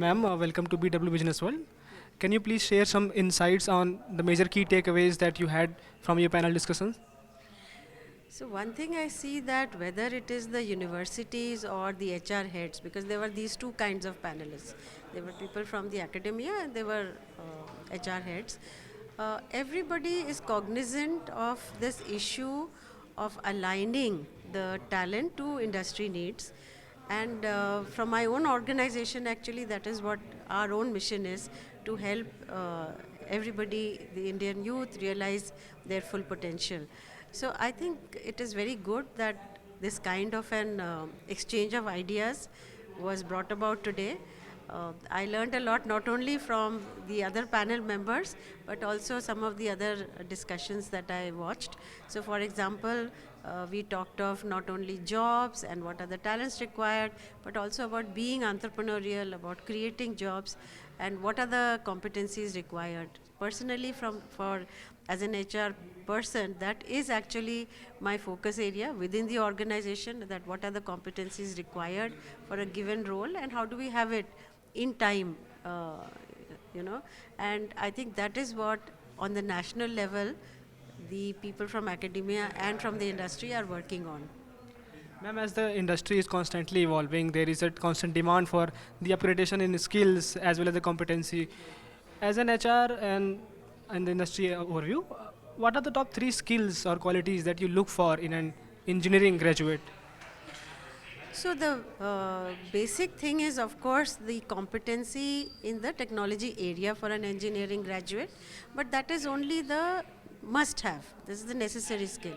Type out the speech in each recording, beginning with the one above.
Ma'am, welcome to BW Business World. Can you please share some insights on the major key takeaways that you had from your panel discussions? So one thing I see that whether it is the universities or the HR heads, because there were these two kinds of panelists. There were people from the academia and there were HR heads. Everybody is cognizant of this issue of aligning the talent to industry needs. And from my own organization, actually, that is what our own mission is, to help everybody, the Indian youth, realize their full potential. So I think it is very good that this kind of an exchange of ideas was brought about today. I learned a lot not only from the other panel members but also some of the other discussions that I watched. So for example, we talked of not only jobs and what are the talents required, but also about being entrepreneurial, about creating jobs, and what are the competencies required. Personally, for as an HR person, that is actually my focus area within the organization, that what are the competencies required for a given role and how do we have it in time, and I think that is what on the national level the people from academia and from the industry are working on. Ma'am, as the industry is constantly evolving, there is a constant demand for the upgradation in skills as well as the competency. As an HR and the industry overview, what are the top three skills or qualities that you look for in an engineering graduate? So the basic thing is, of course, the competency in the technology area for an engineering graduate, but that is only the must-have. This is the necessary skill.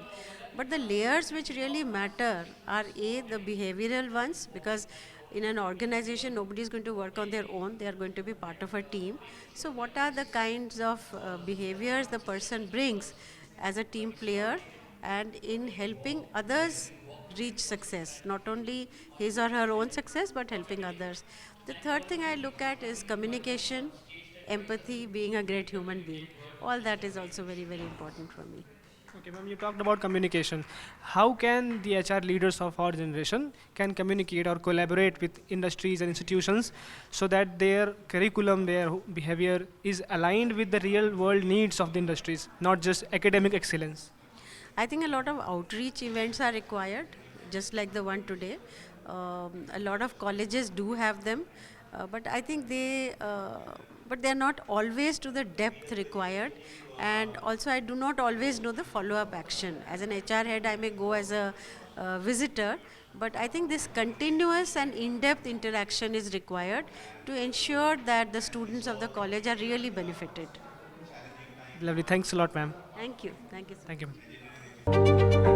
But the layers which really matter are the behavioral ones, because in an organization nobody is going to work on their own, they are going to be part of a team. So what are the kinds of behaviors the person brings as a team player and in helping others reach success, not only his or her own success but helping others. The third thing I look at is communication, empathy, being a great human being. All that is also very, very important for me. Okay, ma'am, you talked about communication. How can the HR leaders of our generation can communicate or collaborate with industries and institutions so that their curriculum, their behavior is aligned with the real world needs of the industries, not just academic excellence? I think a lot of outreach events are required, just like the one today. A lot of colleges do have them, but I think but they are not always to the depth required. And also, I do not always know the follow-up action. As an HR head, I may go as a visitor, but I think this continuous and in-depth interaction is required to ensure that the students of the college are really benefited. Lovely. Thanks a lot, ma'am. Thank you. Thank you, sir. Thank you.